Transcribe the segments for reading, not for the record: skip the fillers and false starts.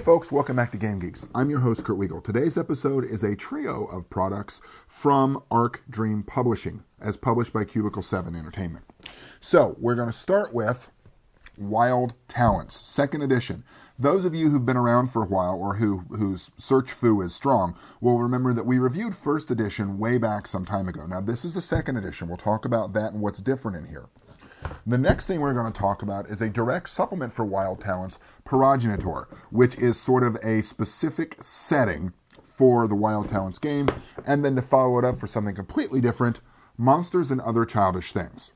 folks, welcome back to Game Geeks. I'm your host, Kurt Wiegel. Today's episode is a trio of products from ArcDream Publishing, as published by Cubicle 7 Entertainment. So, we're going to start with Wild Talents, 2nd edition. Those of you who've been around for a while, or whose search foo is strong, will remember that we reviewed 1st edition way back some time ago. Now, this is the 2nd edition. We'll talk about that and what's different in here. The next thing we're going to talk about is a direct supplement for Wild Talents, Progenitor, which is sort of a specific setting for the Wild Talents game, and then to follow it up for something completely different, Monsters and Other Childish Things.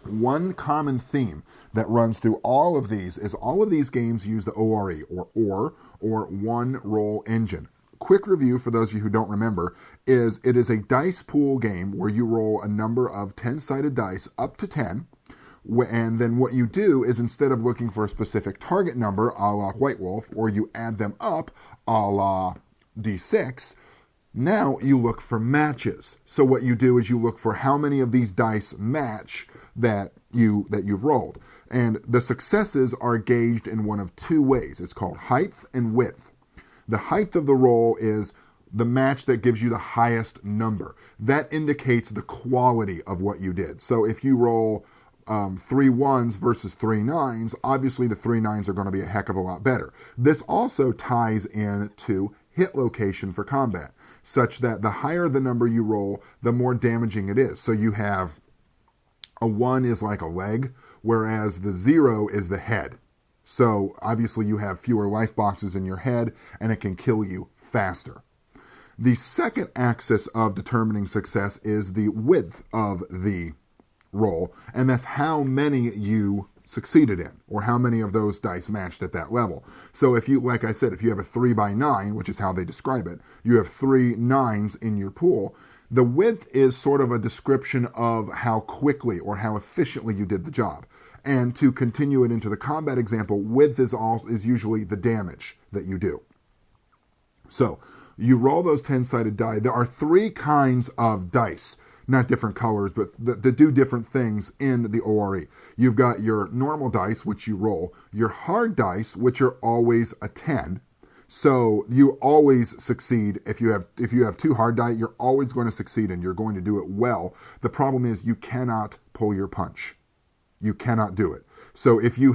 One common theme that runs through all of these is all of these games use the ORE, or one roll engine. Quick review for those of you who don't remember is it is a dice pool game where you roll a number of 10-sided dice up to 10, and then what you do is instead of looking for a specific target number a la White Wolf, or you add them up a la D6, now you look for matches. So what you do is you look for how many of these dice match that you've rolled. And the successes are gauged in one of two ways. It's called height and width. The height of the roll is the match that gives you the highest number. That indicates the quality of what you did. So if you roll 3 ones versus 3 nines, obviously the 3 nines are going to be a heck of a lot better. This also ties into hit location for combat, such that the higher the number you roll, the more damaging it is. So you have a 1 is like a leg, whereas the 0 is the head. So obviously you have fewer life boxes in your head, and it can kill you faster. The second axis of determining success is the width of the roll, and that's how many you succeeded in, or how many of those dice matched at that level. So if you, like I said, if you have a 3x9, which is how they describe it, you have 3 nines in your pool, the width is sort of a description of how quickly or how efficiently you did the job. And to continue it into the combat example, width is usually the damage that you do. So you roll those 10-sided die. There are 3 kinds of dice, not different colors, but that do different things in the ORE. You've got your normal dice, which you roll, your hard dice, which are always a 10. So you always succeed. If you have 2 hard die, you're always going to succeed, and you're going to do it well. The problem is you cannot pull your punch. You cannot do it. So if you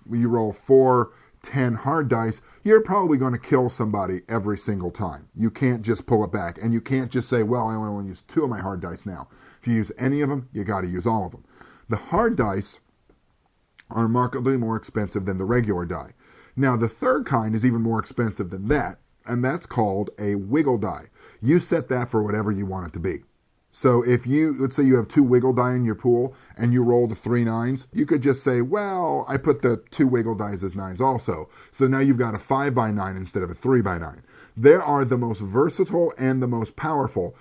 roll 4 10 hard dice, you're probably going to kill somebody every single time. You can't just pull it back, and you can't just say, well, I only want to use 2 of my hard dice now. If you use any of them, you got to use all of them. The hard dice are markedly more expensive than the regular die. Now, the third kind is even more expensive than that, and that's called a Wiegel die. You set that for whatever you want it to be. So if let's say you have 2 Wiegel die in your pool and you roll the 3 nines, you could just say, well, I put the 2 Wiegel dice as 9s also. So now you've got a 5x9 instead of a 3x9. They are the most versatile and the most powerful,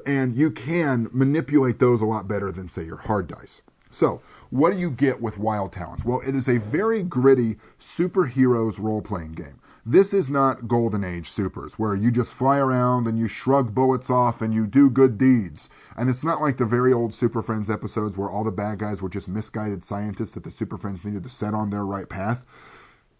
and you can manipulate those a lot better than, say, your hard dice. So what do you get with Wild Talents? Well, it is a very gritty superheroes role-playing game. This is not Golden Age Supers, where you just fly around and you shrug bullets off and you do good deeds. And it's not like the very old Super Friends episodes where all the bad guys were just misguided scientists that the Super Friends needed to set on their right path.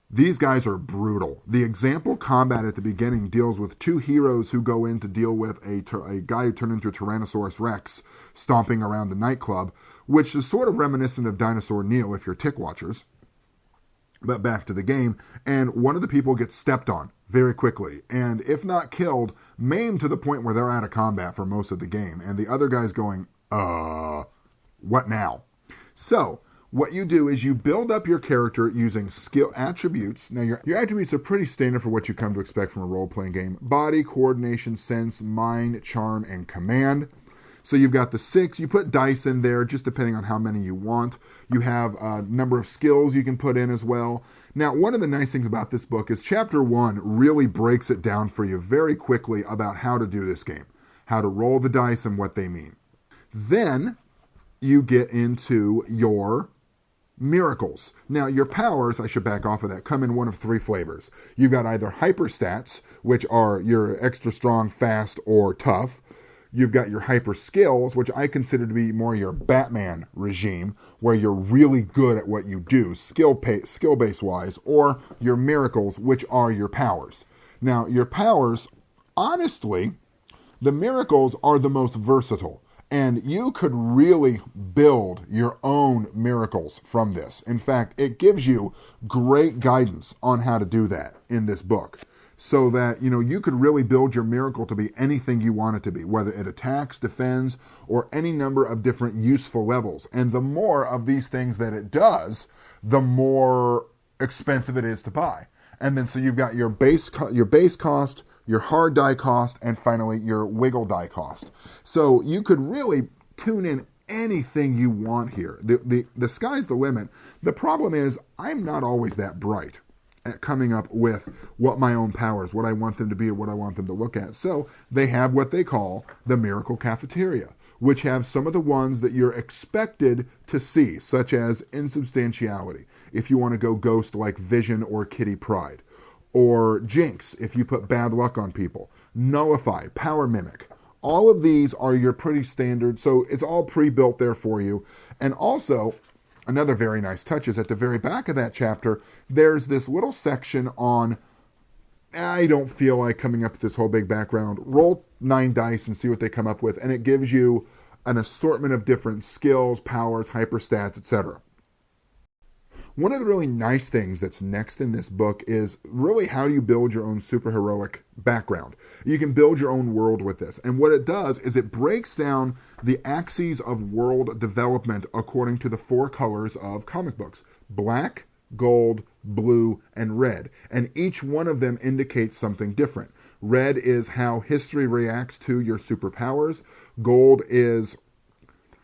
These guys are brutal. The example combat at the beginning deals with 2 heroes who go in to deal with a guy who turned into a Tyrannosaurus Rex stomping around the nightclub, which is sort of reminiscent of Dinosaur Neil if you're tick watchers. But back to the game, and one of the people gets stepped on very quickly, and if not killed, maimed to the point where they're out of combat for most of the game, and the other guy's going, what now? So, what you do is you build up your character using skill attributes. Now, your attributes are pretty standard for what you come to expect from a role-playing game. Body, coordination, sense, mind, charm, and command. So you've got the 6. You put dice in there just depending on how many you want. You have a number of skills you can put in as well. Now, one of the nice things about this book is Chapter 1 really breaks it down for you very quickly about how to do this game, how to roll the dice and what they mean. Then you get into your miracles. Now, your powers, I should back off of that, come in one of 3 flavors. You've got either hyperstats, which are your extra strong, fast, or tough. You've got your hyper skills, which I consider to be more your Batman regime, where you're really good at what you do, skill-based wise, or your miracles, which are your powers. Now, your powers, honestly, the miracles are the most versatile. And you could really build your own miracles from this. In fact, it gives you great guidance on how to do that in this book. So that, you could really build your miracle to be anything you want it to be, whether it attacks, defends, or any number of different useful levels. And the more of these things that it does, the more expensive it is to buy. And then so you've got your base cost, your hard die cost, and finally your Wiegel die cost. So you could really tune in anything you want here. The sky's the limit. The problem is I'm not always that bright at coming up with what my own powers, what I want them to be, or what I want them to look at. So they have what they call the Miracle Cafeteria, which have some of the ones that you're expected to see, such as insubstantiality, if you want to go ghost like Vision or Kitty Pryde. Or Jinx, if you put bad luck on people. Nullify, Power Mimic. All of these are your pretty standard, so it's all pre-built there for you. And also, another very nice touch is at the very back of that chapter, there's this little section on, I don't feel like coming up with this whole big background. Roll 9 dice and see what they come up with, and it gives you an assortment of different skills, powers, hyperstats, etc. One of the really nice things that's next in this book is really how you build your own superheroic background. You can build your own world with this. And what it does is it breaks down the axes of world development according to the 4 colors of comic books: black, gold, blue, and red. And each one of them indicates something different. Red is how history reacts to your superpowers. Gold is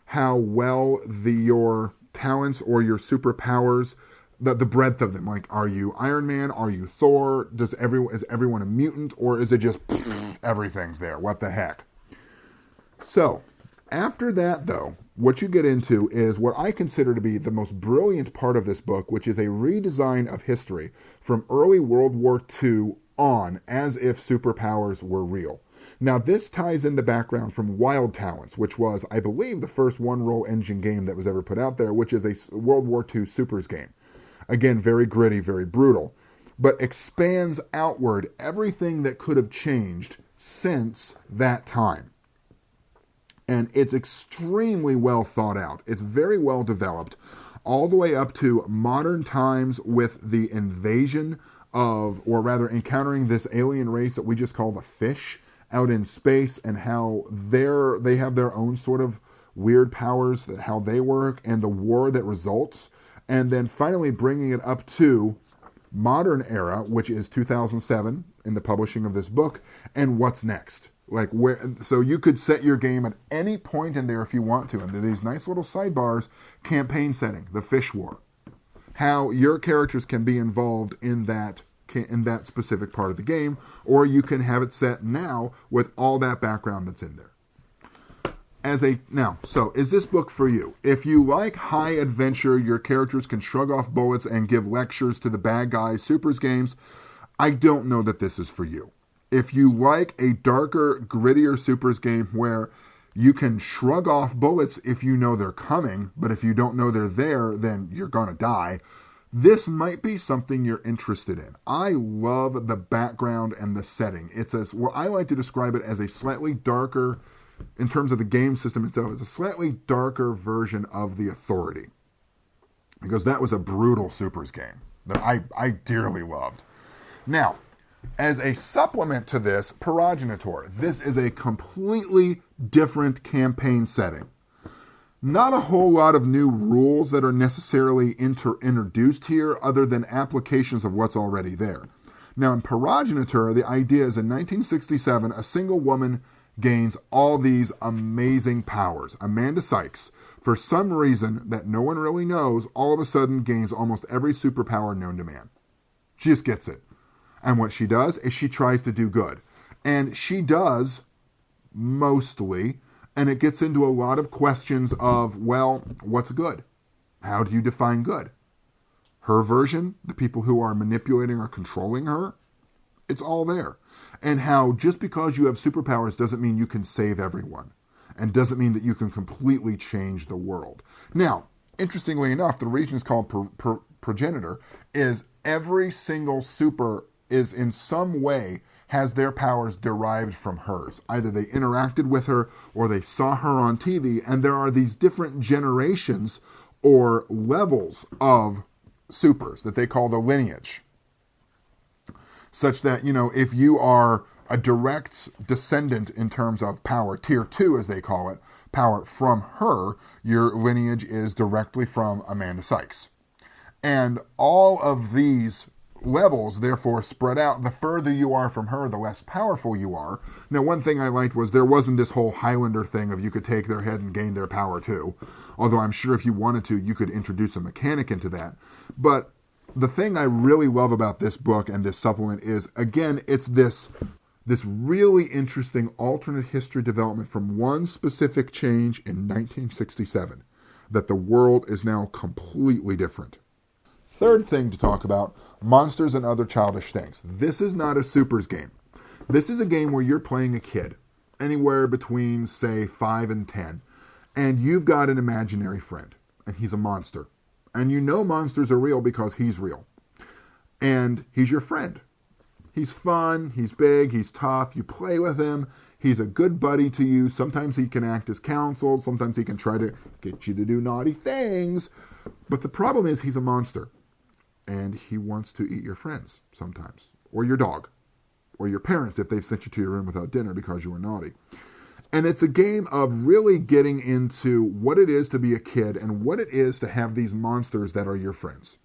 how well your talents or your superpowers, the breadth of them. Like, are you Iron Man? Are you Thor? Is everyone a mutant? Or is it just everything's there? What the heck? So, after that, though, what you get into is what I consider to be the most brilliant part of this book, which is a redesign of history from early World War II on, as if superpowers were real. Now, this ties in the background from Wild Talents, which was, I believe, the first one-roll engine game that was ever put out there, which is a World War II supers game. Again, very gritty, very brutal, but expands outward everything that could have changed since that time. And it's extremely well thought out. It's very well developed, all the way up to modern times with the invasion of, or rather encountering this alien race that we just call the Fish, out in space, and how they have their own sort of weird powers, how they work, and the war that results. And then finally bringing it up to modern era, which is 2007 in the publishing of this book, and what's next. Like, so you could set your game at any point in there if you want to. And there are these nice little sidebars: campaign setting, the Fish War, how your characters can be involved in that specific part of the game, or you can have it set now with all that background that's in there. So is this book for you? If you like high adventure, your characters can shrug off bullets and give lectures to the bad guys, supers games, I don't know that this is for you. If you like a darker, grittier supers game where you can shrug off bullets if you know they're coming, but if you don't know they're there, then you're going to die, this might be something you're interested in. I love the background and the setting. It's what I like to describe it as a slightly darker, in terms of the game system itself, it's a slightly darker version of The Authority. Because that was a brutal supers game that I dearly loved. Now, as a supplement to this, Progenitor. This is a completely different campaign setting. Not a whole lot of new rules that are necessarily introduced here, other than applications of what's already there. Now, in Progenitor, the idea is in 1967, a single woman gains all these amazing powers. Amanda Sykes, for some reason that no one really knows, all of a sudden gains almost every superpower known to man. She just gets it. And what she does is she tries to do good. And she does, mostly. And it gets into a lot of questions of, well, what's good? How do you define good? Her version, the people who are manipulating or controlling her, it's all there. and how just because you have superpowers doesn't mean you can save everyone, and doesn't mean that you can completely change the world. Now, interestingly enough, the reason it's called Progenitor is every single super is in some way has their powers derived from hers. Either they interacted with her or they saw her on TV, and there are these different generations or levels of supers that they call the lineage. Such that, if you are a direct descendant in terms of power, tier 2 as they call it, power from her, your lineage is directly from Amanda Sykes. And all of these levels therefore spread out. The further you are from her, the less powerful you are. Now, one thing I liked was there wasn't this whole Highlander thing of you could take their head and gain their power too. Although I'm sure if you wanted to, you could introduce a mechanic into that. But the thing I really love about this book and this supplement is, again, it's this really interesting alternate history development from one specific change in 1967, that the world is now completely different. Third thing to talk about, monsters and other childish things. This is not a supers game. This is a game where you're playing a kid, anywhere between, say, 5 and 10, and you've got an imaginary friend, and he's a monster. And you know monsters are real because he's real. And he's your friend. He's fun, he's big, he's tough, you play with him, he's a good buddy to you. Sometimes he can act as counsel, sometimes he can try to get you to do naughty things. But the problem is he's a monster. And he wants to eat your friends sometimes, or your dog, or your parents if they've sent you to your room without dinner because you were naughty. And it's a game of really getting into what it is to be a kid and what it is to have these monsters that are your friends.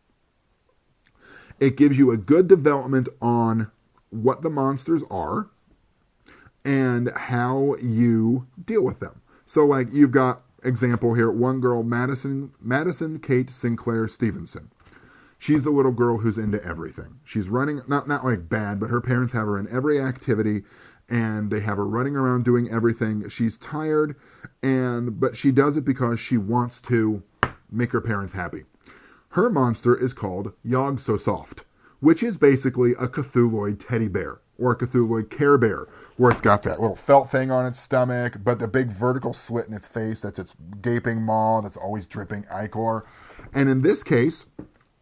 It gives you a good development on what the monsters are and how you deal with them. So like you've got example here, one girl, Mattison Kate Sinclair Stevenson. She's the little girl who's into everything. She's running, not like bad, but her parents have her in every activity, and they have her running around doing everything. She's tired, but she does it because she wants to make her parents happy. Her monster is called Yogg-So-Soft, which is basically a Cthulhuoid teddy bear, or a Cthulhuoid Care Bear, where it's got that little felt thing on its stomach, but the big vertical slit in its face, that's its gaping maw, that's always dripping ichor. And in this case,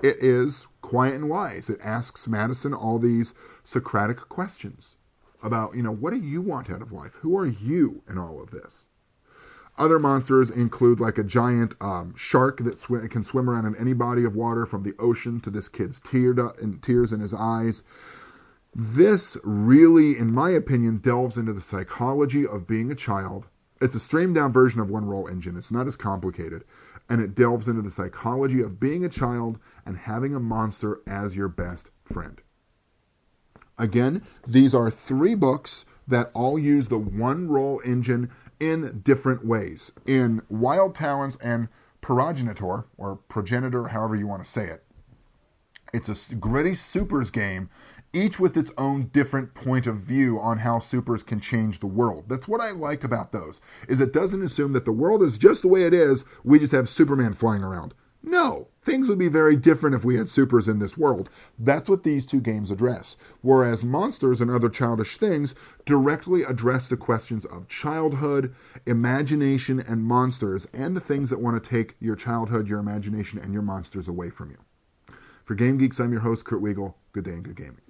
it is quiet and wise. It asks Mattison all these Socratic questions about, what do you want out of life? Who are you in all of this? Other monsters include like a giant shark that can swim around in any body of water, from the ocean to this kid's tears in his eyes. This really, in my opinion, delves into the psychology of being a child. It's a streamed down version of One Roll Engine. It's not as complicated. And it delves into the psychology of being a child and having a monster as your best friend. Again, these are 3 books that all use the One Roll Engine in different ways. In Wild Talents and Progenitor, or Progenitor, however you want to say it, it's a gritty supers game, each with its own different point of view on how supers can change the world. That's what I like about those, is it doesn't assume that the world is just the way it is, we just have Superman flying around. No, things would be very different if we had supers in this world. That's what these 2 games address. Whereas Monsters and Other Childish Things directly address the questions of childhood, imagination, and monsters, and the things that want to take your childhood, your imagination, and your monsters away from you. For Game Geeks, I'm your host, Kurt Wiegel. Good day and good gaming.